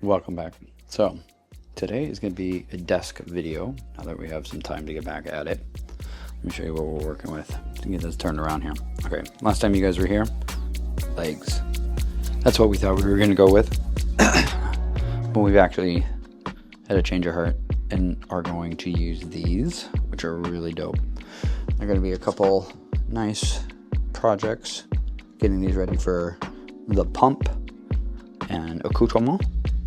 Welcome back. So today is going to be a desk video now that we have some time to get back at it. Let me show you what we're working with to get this turned around here. Okay, last time you guys were here, legs. That's what we thought we were going to go with. But we've actually had a change of heart and are going to use these, which are really dope. They're going to be a couple nice projects getting these ready for the pump and accoutrement.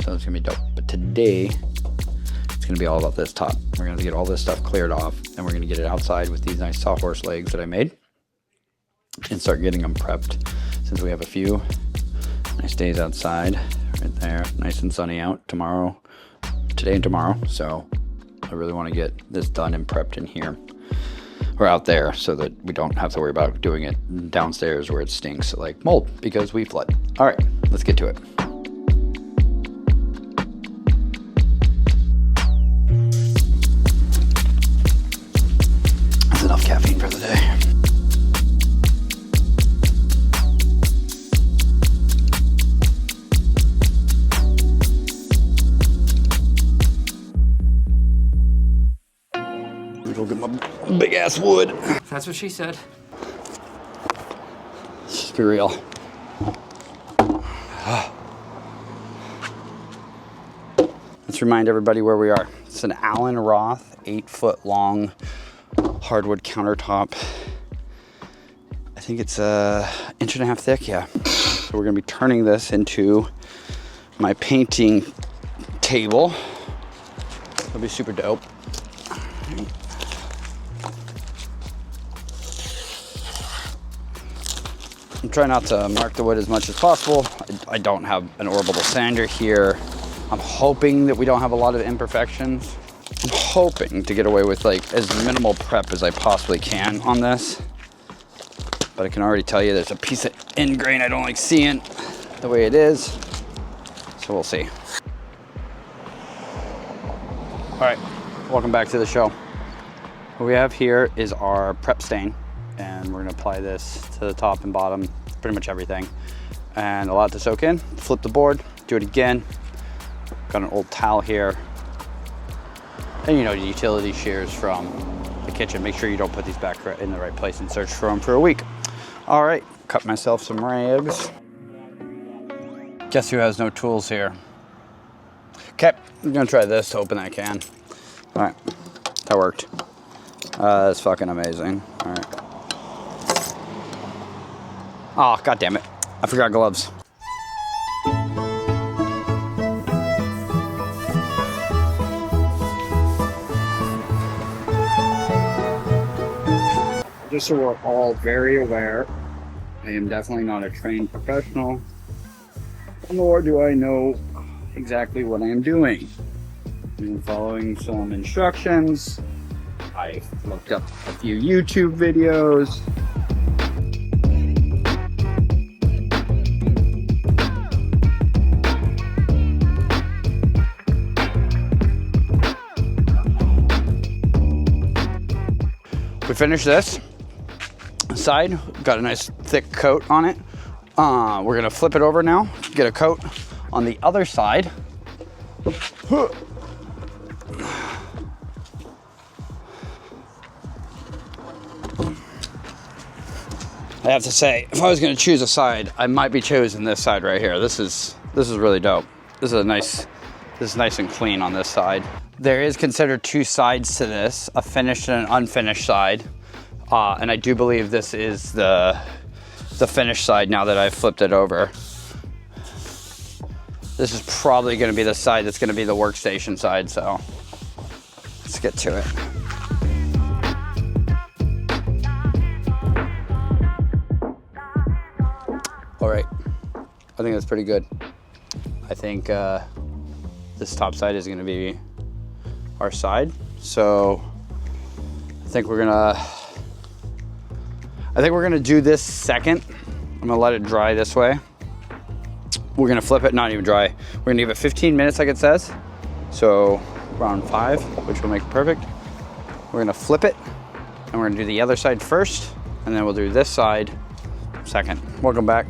So it's gonna be dope. But today it's gonna be all about this top. We're gonna get all this stuff cleared off and we're gonna get it outside with these nice sawhorse legs that I made and start getting them prepped, since we have a few nice days outside right there, nice and sunny out tomorrow, today and tomorrow. So I really want to get this done and prepped in here or out there so that we don't have to worry about doing it downstairs where it stinks like mold because we flood. All right, let's get to it. That's enough caffeine for the day. Go get my big ass wood. That's what she said. Let's just be real. Let's remind everybody where we are. It's an Allen Roth 8-foot long hardwood countertop. I think it's 1.5 inches thick, yeah. So we're gonna be turning this into my painting table. It'll be super dope. I'm trying not to mark the wood as much as possible. I don't have an orbital sander here. I'm hoping that we don't have a lot of imperfections. I'm hoping to get away with like as minimal prep as I possibly can on this. But I can already tell you there's a piece of end grain I don't like seeing the way it is. So we'll see. All right, welcome back to the show. What we have here is our prep stain, and we're gonna apply this to the top and bottom, pretty much everything, and allow it to soak in. Flip the board, do it again. Got an old towel here, and you know, utility shears from the kitchen. Make sure you don't put these back in the right place and search for them for a week. All right, cut myself some rags. Guess who has no tools here? Okay, I'm gonna try this to open that can. All right, that worked. That's fucking amazing. All right. Oh, god damn it. I forgot gloves. Just so we're all very aware, I am definitely not a trained professional, nor do I know exactly what I am doing. I'm following some instructions. I looked up a few YouTube videos. We finished this side, got a nice thick coat on it. We're gonna flip it over now, get a coat on the other side. I have to say, if I was gonna choose a side, I might be choosing this side right here. This is really dope. This is nice and clean on this side. There is considered two sides to this, a finished and an unfinished side. And I do believe this is the finished side now that I've flipped it over. This is probably gonna be the side that's gonna be the workstation side, so let's get to it. All right, I think that's pretty good. I think this top side is gonna be our side. So I think we're gonna do this second. I'm gonna let it dry this way. We're gonna flip it, not even dry. We're gonna give it 15 minutes like it says. So around 5, which will make it perfect. We're gonna flip it and we're gonna do the other side first, and then we'll do this side second. Welcome back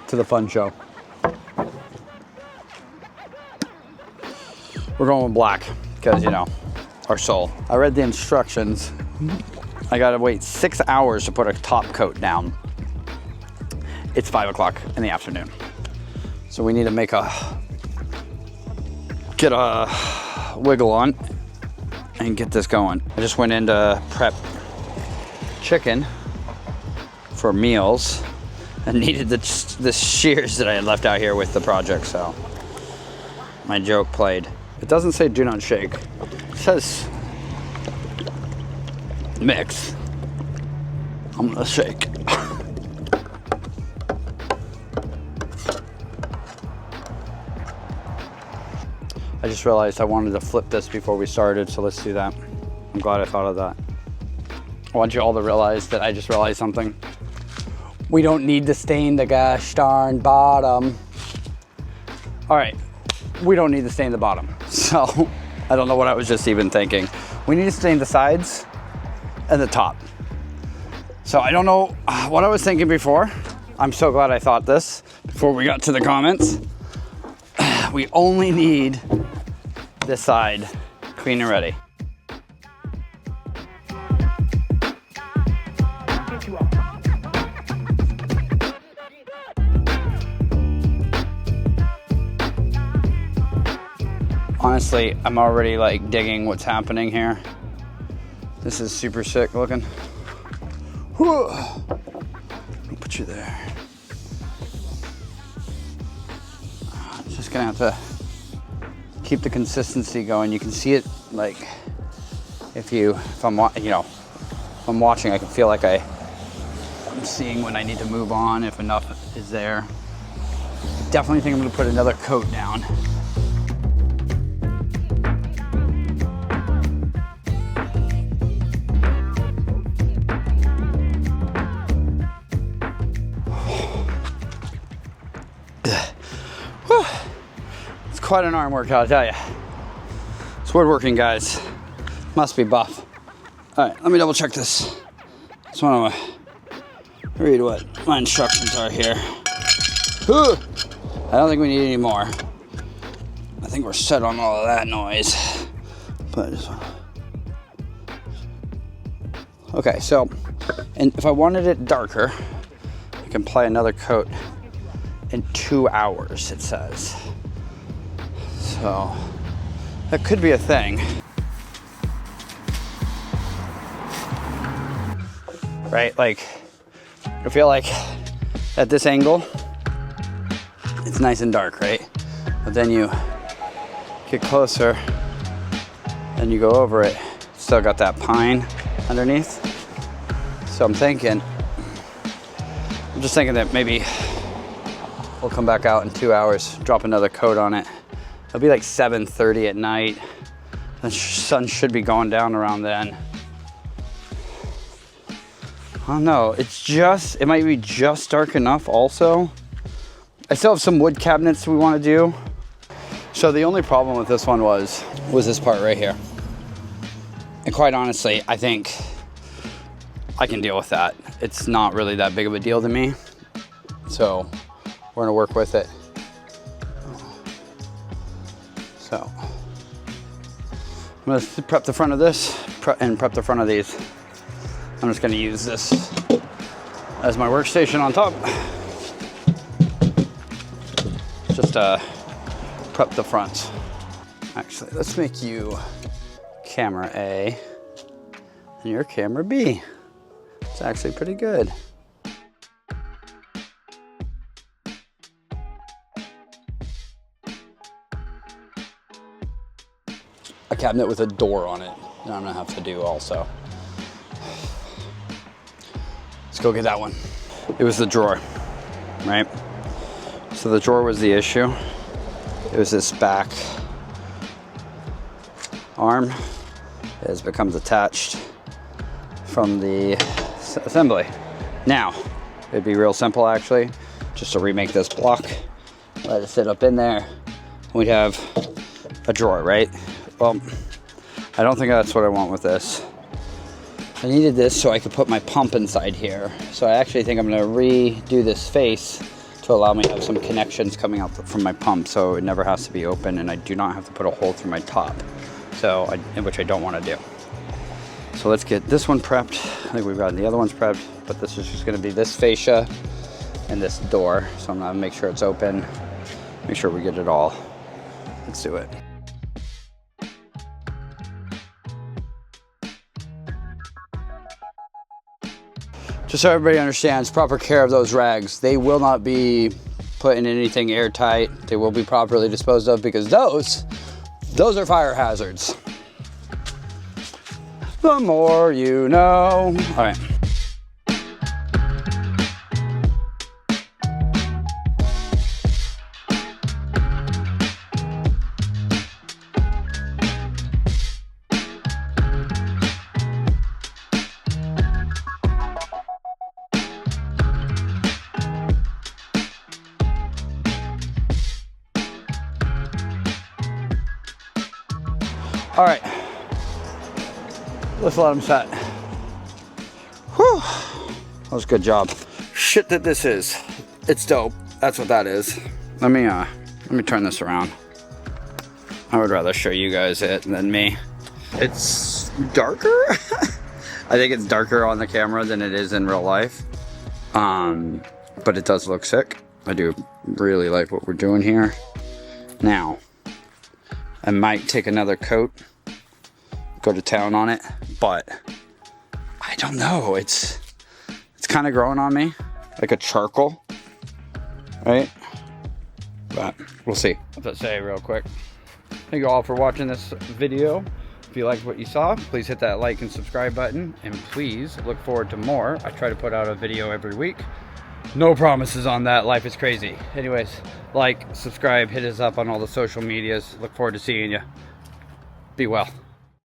to the fun show. We're going with black because, you know, our soul. I read the instructions. I gotta wait 6 hours to put a top coat down. It's 5 o'clock in the afternoon. So we need to get a wiggle on and get this going. I just went in to prep chicken for meals and needed the shears that I had left out here with the project, so my joke played. It doesn't say do not shake. It says mix. I'm gonna shake. I just realized I wanted to flip this before we started, so let's do that. I'm glad I thought of that. I want you all to realize that I just realized something. We don't need to stain the gosh darn bottom. All right, we don't need to stain the bottom. So I don't know what I was just even thinking. We need to stain the sides and the top. So I don't know what I was thinking before. I'm so glad I thought this before we got to the comments. We only need this side clean and ready. Honestly, I'm already like digging what's happening here. This is super sick looking. Whew. I'll put you there. Just gonna have to keep the consistency going. You can see it, like if I'm watching, I can feel like I'm seeing when I need to move on, if enough is there. Definitely think I'm gonna put another coat down. Quite an arm workout, I tell you. It's woodworking, guys. Must be buff. All right, let me double check this. Just want to read what my instructions are here. I don't think we need any more. I think we're set on all of that noise. But okay, so, and if I wanted it darker, I can apply another coat in 2 hours, it says. So that could be a thing. Right, like I feel like at this angle, it's nice and dark, right? But then you get closer and you go over it, still got that pine underneath. So I'm just thinking that maybe we'll come back out in 2 hours, drop another coat on it. It'll be like 7:30 at night. The sun should be going down around then. I don't know, it might be just dark enough also. I still have some wood cabinets we want to do. So the only problem with this one was this part right here. And quite honestly, I think I can deal with that. It's not really that big of a deal to me. So we're gonna work with it. So I'm gonna prep the front of this and prep the front of these. I'm just gonna use this as my workstation on top. Just prep the front. Actually, let's make you camera A and you're camera B. It's actually pretty good. A cabinet with a door on it that I'm gonna have to do also. Let's go get that one. It was the drawer, right? So the drawer was the issue. It was this back arm. It has become detached from the assembly. Now, it'd be real simple actually, just to remake this block, let it sit up in there. We'd have a drawer, right? Well, I don't think that's what I want with this. I needed this so I could put my pump inside here. So I actually think I'm gonna redo this face to allow me to have some connections coming out from my pump, so it never has to be open, and I do not have to put a hole through my top, which I don't want to do. So let's get this one prepped. I think we've got the other ones prepped, but this is just going to be this fascia and this door. So I'm going to make sure it's open, make sure we get it all. Let's do it. Just so everybody understands, proper care of those rags. They will not be put in anything airtight. They will be properly disposed of, because those are fire hazards. The more you know. All right. All right, let's let them set. Whew, that was a good job. Shit that this is. It's dope. That's what that is. Let me turn this around. I would rather show you guys it than me. It's darker. I think it's darker on the camera than it is in real life. But it does look sick. I do really like what we're doing here. Now, I might take another coat, go to town on it, but I don't know. It's kind of growing on me like a charcoal, right? But we'll see. What's that say real quick? Thank you all for watching this video. If you liked what you saw, please hit that like and subscribe button, and please look forward to more. I try to put out a video every week. No promises on that. Life is crazy. Anyways, like, subscribe, hit us up on all the social medias. Look forward to seeing you. Be well.